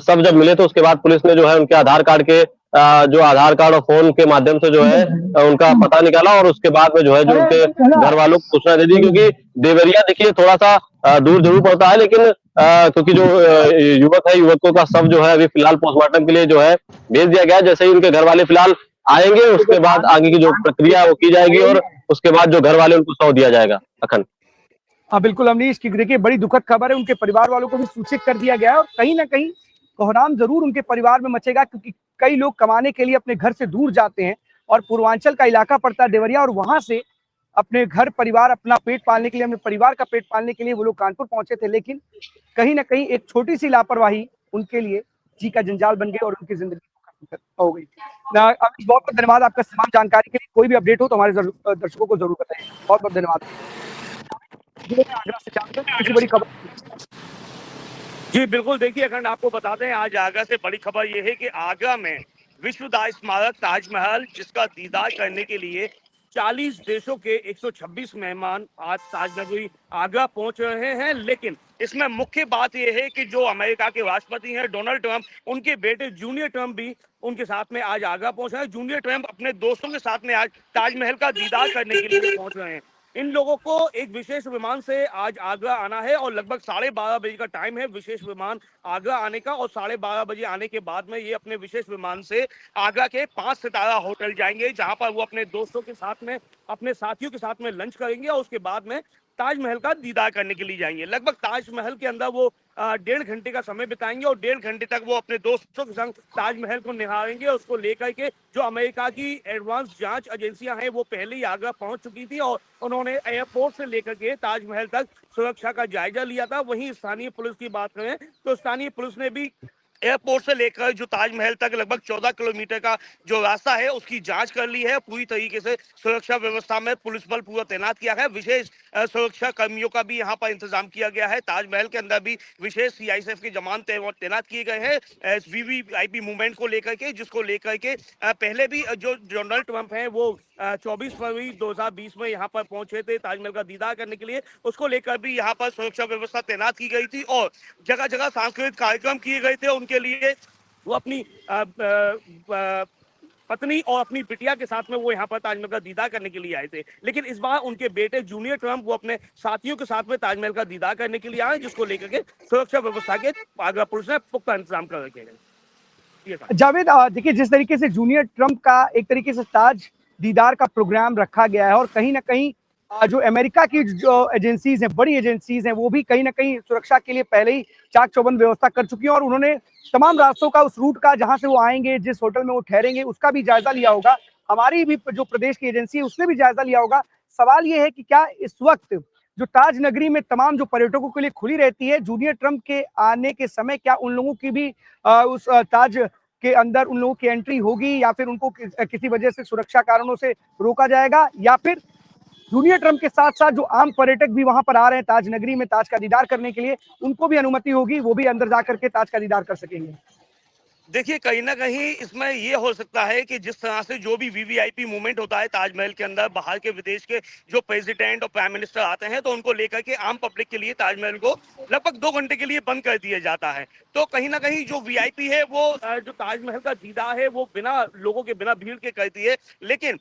Speaker 5: सब जब मिले तो उसके बाद पुलिस ने जो है उनके आधार कार्ड के जो आधार कार्ड और फोन के माध्यम से जो है उनका पता निकाला, और उसके बाद में जो है जो उनके घर वालों को सूचना दे दी। क्योंकि देवरिया देखिए थोड़ा सा दूर जरूर पड़ता है, लेकिन क्योंकि जो युवक है, युवकों का शव जो है अभी फिलहाल पोस्टमार्टम के लिए जो है भेज दिया गया। जैसे ही उनके घर वाले फिलहाल आएंगे, उसके बाद आगे की जो प्रक्रिया है वो की जाएगी और उसके बाद जो घर वाले उनको सौंप दिया जाएगा। अखंड।
Speaker 1: हाँ बिल्कुल अमनीश की देखिए बड़ी दुखद खबर है, उनके परिवार वालों को भी सूचित कर दिया गया है और कहीं ना कहीं कोहराम जरूर उनके परिवार में मचेगा, क्योंकि कई लोग कमाने के लिए अपने घर से दूर जाते हैं और पूर्वांचल का इलाका पड़ता है देवरिया, और वहां से अपने घर परिवार अपना पेट पालने के लिए, अपने परिवार का पेट पालने के लिए वो लोग कानपुर पहुंचे थे, लेकिन कहीं ना कहीं एक छोटी सी लापरवाही उनके लिए जी का जंजाल बन गई और उनकी जिंदगी हो गई। अभी बहुत बहुत धन्यवाद आपका तमाम जानकारी के लिए। कोई भी अपडेट हो तो हमारे दर्शकों को जरूर बताइए। बहुत बहुत धन्यवाद। आगरा से जानते हैं किसी बड़ी खबर।
Speaker 6: जी बिल्कुल, देखिए अखंड आपको बता दें आज आगरा से बड़ी खबर यह है कि आगरा में विश्व दाय स्मारक ताजमहल जिसका दीदार करने के लिए 40 देशों के 126 मेहमान आज ताजनगरी आगरा पहुंच रहे हैं। लेकिन इसमें मुख्य बात यह है कि जो अमेरिका के राष्ट्रपति हैं डोनाल्ड ट्रंप, उनके बेटे जूनियर ट्रंप भी उनके साथ में आज आगरा पहुंच रहे हैं। जूनियर ट्रंप अपने दोस्तों के साथ में आज ताजमहल का दीदार करने के लिए पहुंच रहे हैं। इन लोगों को एक विशेष विमान से आज आगरा आना है और लगभग 12:30 बजे का टाइम है विशेष विमान आगरा आने का, और 12:30 बजे आने के बाद में ये अपने विशेष विमान से आगरा के 5 सितारा होटल जाएंगे, जहां पर वो अपने दोस्तों के साथ में अपने साथियों के साथ में लंच करेंगे और उसके बाद में ताजमहल का दीदार करने के लिए जाएंगे। लगभग ताजमहल के अंदर वो 1.5 घंटे का समय बिताएंगे और 1.5 घंटे तक वो अपने दोस्तों के संग ताजमहल को निहारेंगे। उसको लेकर के जो अमेरिका की एडवांस जांच एजेंसियां हैं वो पहले ही आगरा पहुंच चुकी थी और उन्होंने एयरपोर्ट से लेकर के ताजमहल तक सुरक्षा का जायजा लिया था। वहीं स्थानीय पुलिस की बात करें तो स्थानीय पुलिस ने भी एयरपोर्ट से लेकर जो ताजमहल तक लगभग 14 किलोमीटर का जो रास्ता है उसकी जांच कर ली है। पूरी तरीके से सुरक्षा व्यवस्था में पुलिस बल पूरा तैनात किया है। विशेष सुरक्षा कर्मियों का भी यहाँ पर इंतजाम किया गया है। ताजमहल के अंदर भी विशेष सीआईएसएफ के जवान तैनात किए गए हैं वीवीआईपी मूवमेंट को लेकर के, जिसको लेकर के पहले भी जो डोनाल्ड ट्रंप है वो 24 फरवरी 2020 में यहाँ पर पहुंचे थे ताजमहल का दीदार करने के लिए। उसको लेकर भी यहाँ पर सुरक्षा व्यवस्था तैनात की गई थी और जगह जगह सांस्कृतिक कार्यक्रम किए गए थे उनके लिए। वो अपनी पत्नी और अपनी बिटिया के साथ में वो यहाँ पर ताजमहल का दीदार करने के लिए आए थे, लेकिन इस बार उनके बेटे जूनियर ट्रंप वो अपने साथियों के साथ में ताजमहल का दीदार करने के लिए आए, जिसको लेकर के सुरक्षा व्यवस्था के आगरा पुलिस ने पुख्ता इंतजाम कर रखे हैं।
Speaker 1: जावेद देखिए जिस तरीके से जूनियर ट्रंप का एक तरीके से ताज दीदार का प्रोग्राम रखा गया है और कहीं ना कहीं जो अमेरिका की जो एजेंसीज हैं, बड़ी एजेंसीज हैं, वो भी कहीं ना कहीं सुरक्षा के लिए पहले ही चाक चौबंद व्यवस्था कर चुकी हैं और उन्होंने तमाम रास्तों का उस रूट का जहां से वो आएंगे, जिस होटल में वो ठहरेंगे, उसका भी जायजा लिया होगा। हमारी भी जो प्रदेश की एजेंसी है उसने भी जायजा लिया होगा। सवाल ये है कि क्या इस वक्त जो ताज नगरी में तमाम जो पर्यटकों के लिए खुली रहती है, जूनियर ट्रंप के आने के समय क्या उन लोगों की भी उस ताज के अंदर उन लोगों की एंट्री होगी या फिर उनको किसी वजह से सुरक्षा कारणों से रोका जाएगा, या फिर जूनियर ट्रंप के साथ साथ जो आम पर्यटक भी वहां पर आ रहे हैं ताज नगरी में ताज का दीदार करने के लिए, उनको भी अनुमति होगी, वो भी अंदर जाकर के ताज का दीदार कर सकेंगे?
Speaker 6: देखिए कहीं ना कहीं इसमें ये हो सकता है कि जिस तरह से जो भी वीवीआईपी मूवमेंट होता है ताजमहल के अंदर, बाहर के विदेश के जो प्रेसिडेंट और प्राइम मिनिस्टर आते हैं तो उनको लेकर के आम पब्लिक के लिए ताजमहल को लगभग 2 घंटे के लिए बंद कर दिया जाता है। तो कहीं ना कहीं जो वीआईपी है वो जो ताजमहल का दीदार है वो बिना लोगों के, बिना भीड़ के करती है। लेकिन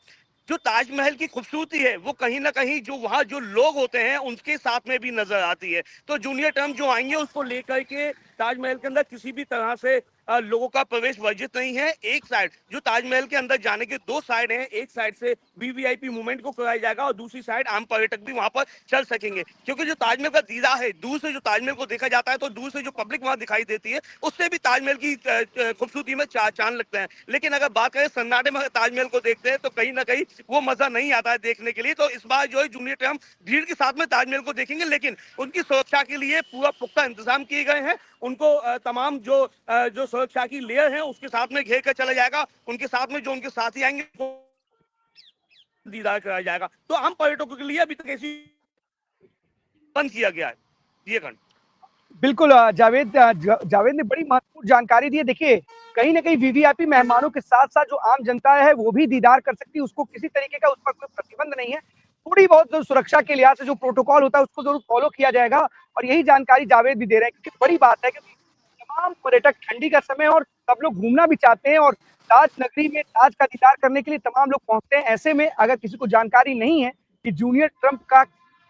Speaker 6: जो ताजमहल की खूबसूरती है वो कहीं ना कहीं जो वहाँ जो लोग होते हैं उनके साथ में भी नजर आती है। तो जूनियर ट्रंप जो आएंगे उसको लेकर के ताजमहल के अंदर किसी भी तरह से लोगों का प्रवेश वर्जित नहीं है। एक साइड जो ताजमहल के अंदर जाने के 2 साइड हैं, एक साइड से वीवीआईपी मूवमेंट को कराया जाएगा और दूसरी साइड आम पर्यटक भी वहां पर चल सकेंगे, क्योंकि जो ताजमहल का दीदार है दूर से जो ताजमहल को देखा जाता है तो दूर से जो पब्लिक वहां दिखाई देती है उससे भी ताजमहल की खूबसूरती में चांद लगता है। लेकिन अगर बात करें सन्नाटे में ताजमहल को देखते हैं तो कहीं ना कहीं वो मजा नहीं आता है देखने के लिए। तो इस बार जो है जूनियर ट्रंप भीड़ के साथ में ताजमहल को देखेंगे, लेकिन उनकी सुरक्षा के लिए पूरा पुख्ता इंतजाम किए गए हैं। उनको तमाम जो सुरक्षा की लेयर है उसके साथ में घेर कर चला जाएगा, उनके साथ में जो उनके साथी आएंगे दीदार कराया जाएगा। तो आम पर्यटकों के लिए अभी तक ऐसी बंद किया गया है। ये खंड
Speaker 1: बिल्कुल जावेद ने बड़ी महत्वपूर्ण जानकारी दी है। देखिए कहीं ना कहीं वीवीआईपी मेहमानों के साथ साथ जो आम जनता है वो भी दीदार कर सकती है, उसको किसी तरीके का उस पर कोई प्रतिबंध नहीं है। थोड़ी बहुत जो सुरक्षा के लिहाज से जो प्रोटोकॉल होता है उसको जरूर फॉलो किया जाएगा और यही जानकारी जावेद भी दे रहे हैं, क्योंकि बड़ी बात है क्योंकि तमाम पर्यटक ठंडी का समय और सब लोग घूमना भी चाहते हैं और ताज नगरी में ताज का दीदार करने के लिए तमाम लोग पहुंचते हैं। ऐसे में अगर किसी को जानकारी नहीं है कि जूनियर ट्रंप का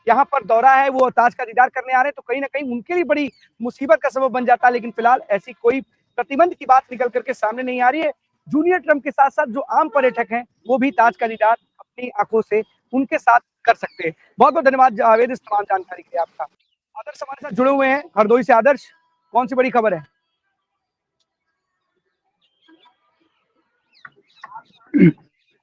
Speaker 1: यहाँ पर दौरा है, वो ताज का दीदार करने आ रहे हैं, तो कहीं ना कहीं उनके लिए बड़ी मुसीबत का सबब बन जाता है। लेकिन फिलहाल ऐसी कोई प्रतिबंध की बात निकल करके सामने नहीं आ रही है। जूनियर ट्रम्प के साथ साथ जो आम पर्यटक हैं वो भी ताज का दीदार अपनी आंखों से उनके साथ कर सकते हैं। बहुत बहुत धन्यवाद जावेद इस तमाम जानकारी के लिए आपका। आदर्श हमारे साथ जुड़े हुए हैं हरदोई से। आदर्श, कौन सी बड़ी खबर है?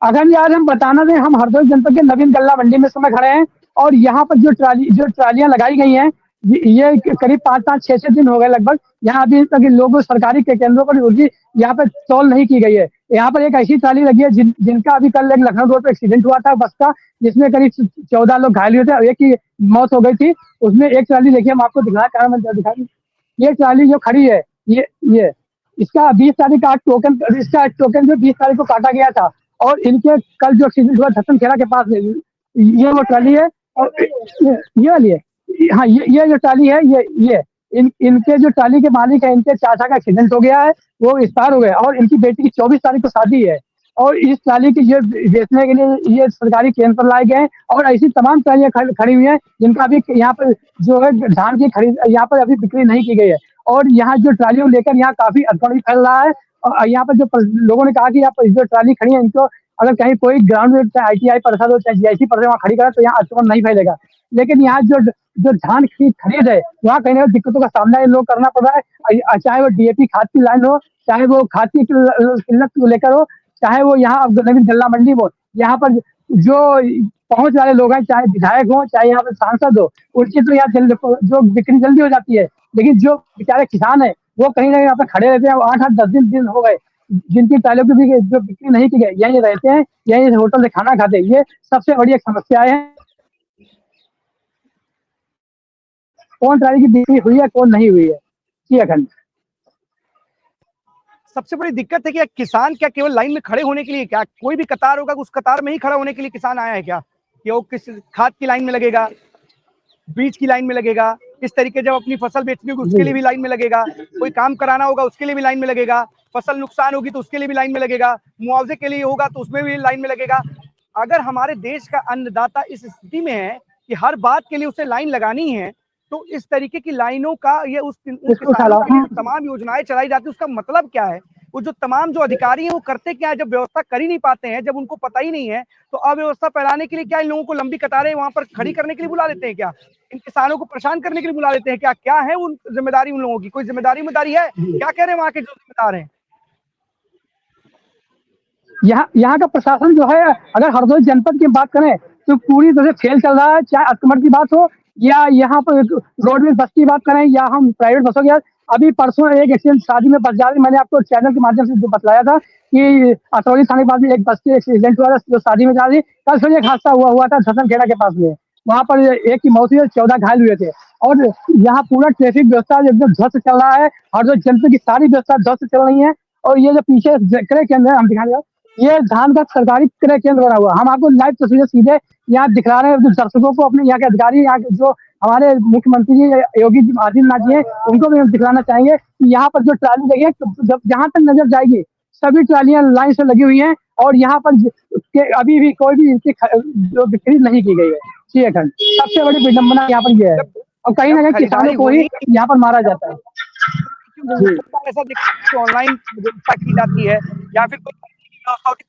Speaker 2: अगर आज हम बताना दें, हम हरदोई जनपद के नवीन गल्ला मंडी में समय खड़े हैं और यहाँ पर जो ट्रालियां लगाई गई हैं, ये करीब 5-6 दिन हो गए लगभग। यहाँ अभी तक लोगों सरकारी के केंद्रों पर उनकी यहाँ पर तौल नहीं की गई है। यहाँ पर एक ऐसी ट्राली लगी है जिनका अभी कल एक लखनऊ रोड पर एक्सीडेंट हुआ था बस का, जिसमें करीब 14 लोग घायल हुए थे और एक की मौत हो गई थी। उसमें एक ट्राली देखिए, हम आपको दिखा ये ट्राली जो खड़ी है, ये इसका 20 तारीख का इसका टोकन जो 20 तारीख को काटा गया था और इनके कल जो एक्सीडेंट हुआ धतन खेड़ा के पास में, ये वो ट्राली है और ये वाली है। हाँ, ये जो ट्राली है, ये इनके जो ट्राली के मालिक है, इनके चाचा का एक्सीडेंट हो गया है, वो एक्सपायर हो गए और इनकी बेटी की 24 तारीख को शादी है और इस ट्राली की ये बेचने के लिए ये सरकारी केंद्र पर लाए गए हैं और ऐसी तमाम ट्रालियां खड़ी हुई हैं जिनका अभी यहाँ पर जो है धान की खरीद यहाँ पर अभी बिक्री नहीं की गई है। और यहाँ जो ट्रालियों लेकर यहाँ काफी अड़चन फैल रहा है और यहाँ पर जो लोगों ने कहा कि यहाँ पर जो ट्राली खड़ी है, इनको अगर कहीं कोई ग्राउंड में चाहे ITI परिषद हो चाहे GIC परिषद वहाँ खड़ी करे तो यहाँ अड़चन नहीं फैलेगा। लेकिन यहाँ जो धान की खरीद है वहाँ कहीं ना दिक्कतों का सामना इन लोग करना पड़ रहा है, चाहे वो DAP खाद की लाइन हो, चाहे वो खाद की किल्लत को लेकर हो, चाहे वो यहाँ नवीन गल्ला मंडी हो। यहाँ पर जो पहुंच वाले लोग हैं, चाहे विधायक हो चाहे यहाँ पर सांसद हो, उनकी तो यहाँ जो बिक्री जल्दी हो जाती है, लेकिन जो बेचारे किसान है वो कहीं ना कहीं यहाँ पर खड़े रहते हैं। 8-10 दिन हो गए जिनकी ट्रालियों की भी जो बिक्री नहीं की गई, यहीं रहते हैं, यहीं होटल से खाना खाते हैं। ये सबसे बड़ी एक समस्या है, कौन ट्राली की बिक्री हुई है कौन नहीं हुई है। जी अखंड,
Speaker 1: सबसे बड़ी दिक्कत है कि किसान क्या केवल लाइन में खड़े होने के लिए, क्या कोई भी कतार होगा उस कतार में ही खड़ा होने के लिए किसान आया है क्या? कि वो किस खाद की लाइन में लगेगा, बीज की लाइन में लगेगा, इस तरीके जब अपनी फसल बेचनी होगी उसके लिए भी लाइन में लगेगा, कोई काम कराना होगा उसके लिए भी लाइन में लगेगा, फसल नुकसान होगी तो उसके लिए भी लाइन में लगेगा, मुआवजे के लिए होगा तो उसमें भी लाइन में लगेगा। अगर हमारे देश का अन्नदाता इस स्थिति में है कि हर बात के लिए उसे लाइन लगानी है, तो इस तरीके की लाइनों का ये उस किसानों के लिए तमाम योजनाएं चलाई जाती है, उसका मतलब क्या है? वो जो तमाम जो अधिकारी हैं वो करते क्या है? जब व्यवस्था कर ही नहीं पाते हैं, जब उनको पता ही नहीं है, तो अव्यवस्था फैलाने के लिए क्या इन लोगों को लंबी कतारें वहां पर खड़ी करने के लिए बुला लेते हैं क्या? इन किसानों को परेशान करने के लिए बुला लेते हैं क्या? क्या है उन जिम्मेदारी उन लोगों की? कोई जिम्मेदारी है? क्या कह रहे हैं वहां के जो जिम्मेदार हैं?
Speaker 2: यहाँ का प्रशासन जो है, अगर हरदोई जनपद की बात करें तो पूरी तरह से फेल चल रहा है। चाहे अटकमट की बात हो या यहाँ पर रोडवेज बस की बात करें या हम प्राइवेट बसों की। अभी परसों एक एक्सीडेंट शादी में बस जा रही, मैंने आपको चैनल के माध्यम से जो बतलाया था कि अतरौली थाने के पास में एक बस की एक्सीडेंट हुआ था जो शादी में जा रही। कल फिर एक हादसा हुआ था धतन खेड़ा के पास में, वहाँ पर एक की मौत हुई, 14 घायल हुए थे। और यहाँ पूरा ट्रैफिक व्यवस्था एकदम ध्वस्त चल रहा है, हरदोई जनपद की सारी व्यवस्था ध्वस्त चल रही है। और ये जो पीछे क्रय केंद्र है हम दिखा रहे, ये धान का सरकारी क्रय केंद्र बना हुआ। हम आपको लाइव तस्वीरें सीधे यहाँ दिखा रहे हैं दर्शकों को, अपने यहाँ के अधिकारी, यहाँ के जो हमारे मुख्यमंत्री जी योगी जी आदित्यनाथ जी हैं, उनको भी हम दिखलाना चाहेंगे कि यहाँ पर जो ट्राली लगी है, जब जहाँ तक नजर जाएगी सभी ट्रालियां लाइन से लगी हुई हैं और यहाँ पर अभी भी कोई भी इनकी जो बिक्री नहीं की गई है। जी अखंड, सबसे बड़ी विडम्बना यहाँ पर ये है और कहीं ना कहीं किसानों को ही यहाँ पर मारा जाता है।
Speaker 1: ऐसा देखिए ऑनलाइन व्यवस्था की जाती है या फिर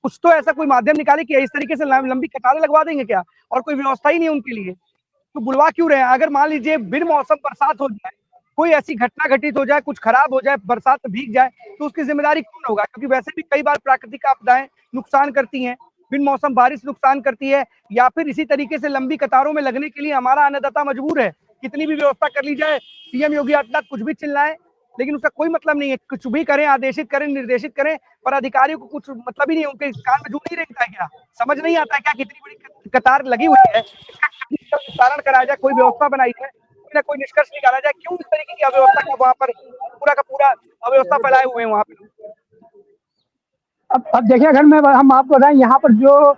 Speaker 1: कुछ तो ऐसा कोई माध्यम निकाले कि इस तरीके से लंबी कतारें लगवा देंगे क्या? और कोई व्यवस्था ही नहीं उनके लिए, तो बुलवा क्यों रहे हैं? अगर मान लीजिए बिन मौसम बरसात हो जाए, कोई ऐसी घटना घटित हो जाए, कुछ खराब हो जाए, बरसात में भीग जाए, तो उसकी जिम्मेदारी कौन होगा? क्योंकि वैसे भी कई बार प्राकृतिक आपदाएं नुकसान करती हैं, बिन मौसम बारिश नुकसान करती है, या फिर इसी तरीके से लंबी कतारों में लगने के लिए हमारा अन्नदाता मजबूर है। कितनी भी व्यवस्था कर ली जाए, CM योगी आदित्यनाथ कुछ भी चिल्लाए, लेकिन उसका कोई मतलब नहीं है। कुछ भी करें, आदेशित करें, निर्देशित करें, पर अधिकारियों को कुछ मतलब ही नहीं है। उनके कान में जू नहीं रहता है क्या? समझ नहीं आता है क्या? कितनी बड़ी कतार लगी हुई है, इसका निस्तारण कराया जाए, कोई व्यवस्था बनाई जाए, कोई ना कोई निष्कर्ष निकाला जाए। क्यों इस तरीके की अव्यवस्था का वहाँ पर पूरा का पूरा अव्यवस्था फैलाए हुए हैं वहाँ पे?
Speaker 2: अब देखिए, अगर हम आपको बताएं, यहाँ पर जो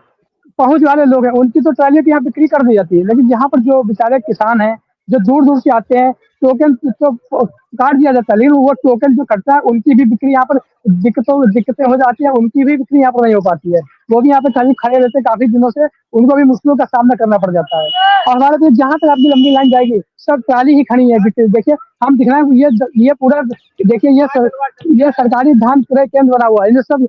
Speaker 2: पहुंच वाले लोग हैं उनकी तो ट्रालियों की यहाँ बिक्री कर दी जाती है, लेकिन यहाँ पर जो बेचारे किसान हैं
Speaker 7: जो दूर दूर से आते हैं टोकन तो काट दिया जाता है, लेकिन वो टोकन जो कटता है उनकी भी बिक्री यहाँ पर दिक्कतें हो जाती है, उनकी भी बिक्री यहाँ पर नहीं हो पाती है। वो भी यहाँ पे खाली खड़े रहते हैं काफी दिनों से, उनको भी मुश्किलों का सामना करना पड़ जाता है। और हमारे तो जहाँ तक आपकी लंबी लाइन जाएगी सब ट्राली ही खड़ी है बिक्री। देखिए हम दिख रहे हैं ये पूरा देखिए ये सरकारी धान क्रय केंद्र बना हुआ है, ये सब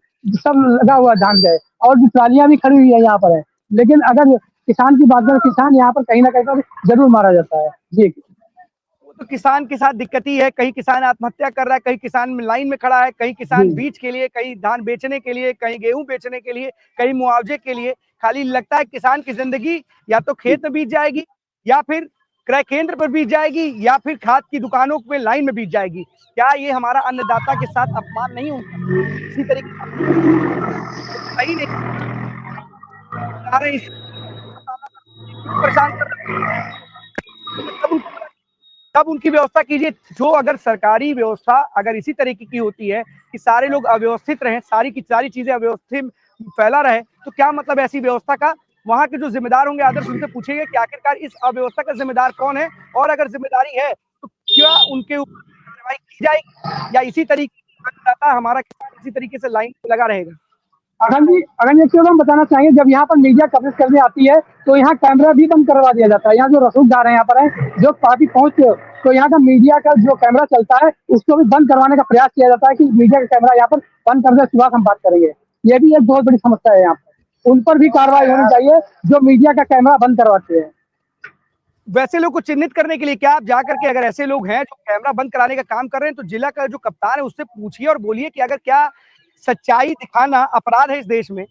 Speaker 7: लगा हुआ है धान का, और भी ट्रालियां भी खड़ी हुई है यहाँ पर है। लेकिन अगर किसान की बात करें, किसान यहाँ पर कहीं ना कहीं पर जरूर मारा जाता है जी।
Speaker 1: वो तो किसान के साथ दिक्कत ही है, कहीं किसान आत्महत्या कर रहा है, कहीं किसान लाइन में खड़ा है, कहीं किसान बीज के लिए, कहीं धान बेचने के लिए, कहीं गेहूं बेचने के लिए, कहीं मुआवजे के लिए। खाली लगता है किसान की जिंदगी या तो खेत में बीत जाएगी, या फिर क्रय केंद्र पर बीत जाएगी, या फिर खाद की दुकानों में लाइन में बीत जाएगी। क्या ये हमारा अन्नदाता के साथ अपमान नहीं होगा? इसी तरीके सही नहीं परेशान कर रहे, तब उनकी व्यवस्था कीजिए। जो अगर सरकारी व्यवस्था अगर इसी तरीके की होती है कि सारे लोग अव्यवस्थित रहें, सारी की सारी चीजें अव्यवस्थित फैला रहे, तो क्या मतलब ऐसी व्यवस्था का? वहां के जो जिम्मेदार होंगे आदर्श उनसे पूछेंगे कि आखिरकार इस अव्यवस्था का जिम्मेदार कौन है, और अगर जिम्मेदारी है तो क्या उनके ऊपर कार्रवाई की जाएगी, या इसी तरीके हमारा किसान इसी तरीके से लाइन पे लगा रहेगा?
Speaker 7: अगर ये क्यों हम बताना चाहेंगे, जब यहाँ पर मीडिया कवरेज करने आती है तो यहाँ कैमरा भी बंद करवा दिया जाता है। यहाँ जो रसूखदार है यहाँ पर है जो काफी पहुंच, तो यहाँ का मीडिया का जो कैमरा चलता है उसको भी बंद करवाने का प्रयास किया जाता है कि मीडिया का कैमरा यहाँ पर बंद कर दे, सुबह हम बात करेंगे। ये भी एक बहुत बड़ी समस्या है यहाँ पर, उन पर भी कार्रवाई होनी चाहिए जो मीडिया का कैमरा बंद करवाते हैं।
Speaker 1: वैसे लोग को चिन्हित करने के लिए क्या आप जाकर के, अगर ऐसे लोग हैं जो कैमरा बंद कराने का काम कर रहे हैं, तो जिला का जो कप्तान है उससे पूछिए और बोलिए कि अगर क्या सच्चाई दिखाना अपराध है इस देश में,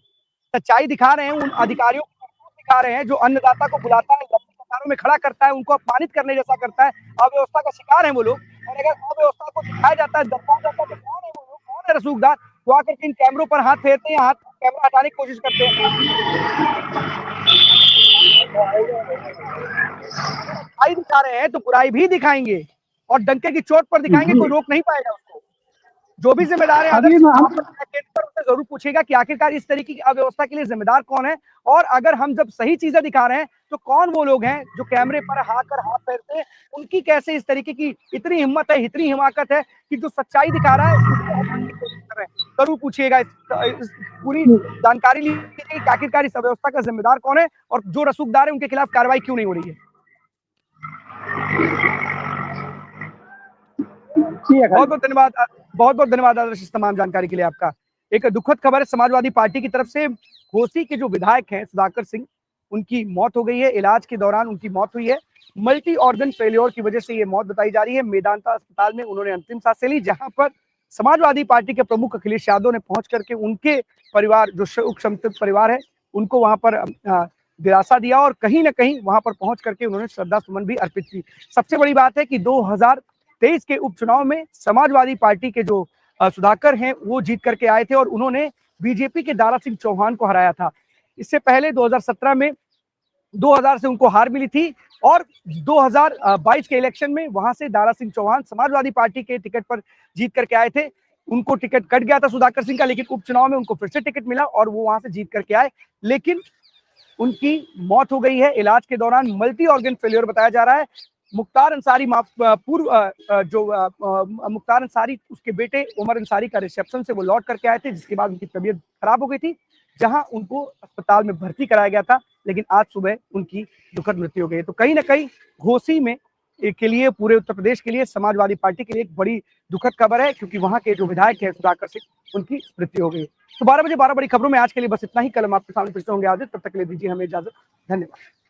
Speaker 1: सच्चाई दिखा रहे हैं उन अधिकारियों को, दिखा रहे हैं जो अन्नदाता को बुलाता है, कतारों में खड़ा करता है, उनको अपमानित करने जैसा करता है, अव्यवस्था का शिकार है वो लोग। और अगर अव्यवस्था को दिखाया जाता है, दर्शाया जाता है, तो कौन है वो लोग, कौन है रसूखदार? वो आकर के इन कैमरों पर हाथ फेरते हैं, हाथ कैमरा हटाने की कोशिश करते हैं। बुराई दिखा रहे हैं तो बुराई भी दिखाएंगे, और डंके की चोट पर दिखाएंगे, कोई रोक नहीं पाएगा उसको। जो भी जिम्मेदार है उनसे जरूर पूछेगा कि आखिरकार इस तरीके की अव्यवस्था के लिए जिम्मेदार कौन है, और अगर हम जब सही चीजें दिखा रहे हैं तो कौन वो लोग हैं जो कैमरे पर हाथ फेरते हैं, उनकी कैसे इस तरीके की इतनी हिम्मत है, इतनी हिमाकत है कि जो सच्चाई दिखा रहा है उसको हटाने की कोशिश कर रहे हैं। जरूर पूछिएगा, इस पूरी जानकारी लीजिए कि आखिरकार इस अव्यवस्था का जिम्मेदार कौन है, और जो रसूखदार है उनके खिलाफ कार्रवाई क्यों नहीं हो रही है। बहुत बहुत धन्यवाद आदर्श इस तमाम जानकारी के लिए आपका। एक दुखद खबर है समाजवादी पार्टी की तरफ से, घोसी के जो विधायक हैं सुधाकर सिंह, उनकी मौत हो गई है। इलाज के दौरान उनकी मौत हुई है, मल्टी ऑर्गन फेलियर की वजह से ये मौत बताई जा रही है। मेदांता अस्पताल में उन्होंने अंतिम सांसें ली, जहां पर समाजवादी पार्टी के प्रमुख अखिलेश यादव ने पहुंच करके उनके परिवार, जो शोक संतप्त परिवार है, उनको वहां पर दिलासा दिया, और कहीं ना कहीं वहां पर पहुंच करके उन्होंने श्रद्धा सुमन भी अर्पित की। सबसे बड़ी बात है कि 2023 के उपचुनाव में समाजवादी पार्टी के जो सुधाकर हैं वो जीत करके आए थे, और उन्होंने बीजेपी के दारा सिंह चौहान को हराया था। इससे पहले 2017 में 2000 से उनको हार मिली थी, और 2022 के इलेक्शन में वहां से दारा सिंह चौहान समाजवादी पार्टी के टिकट पर जीत करके आए थे। उनको टिकट कट गया था सुधाकर सिंह का, लेकिन उपचुनाव में उनको फिर से टिकट मिला और वो वहां से जीत करके आए, लेकिन उनकी मौत हो गई है इलाज के दौरान। मल्टी ऑर्गन फेलियर बताया जा रहा है। मुख्तार अंसारी मुख्तार अंसारी, उसके बेटे उमर अंसारी का रिसेप्शन से वो लौट करके आए थे, जिसके बाद उनकी तबीयत खराब हो गई थी, जहां उनको अस्पताल में भर्ती कराया गया था, लेकिन आज सुबह उनकी दुखद मृत्यु हो गई। तो कहीं ना कहीं घोसी में के लिए, पूरे उत्तर प्रदेश के लिए, समाजवादी पार्टी के लिए एक बड़ी दुखद खबर है, क्योंकि वहां के जो विधायक है सुधाकर सिंह, उनकी मृत्यु हो गई। तो 12 बजे 12 बड़ी खबरों में आज के लिए बस इतना ही। कल हम आपके सामने फिर से होंगे आज, तब तक के लिए दीजिए हमें इजाजत। धन्यवाद।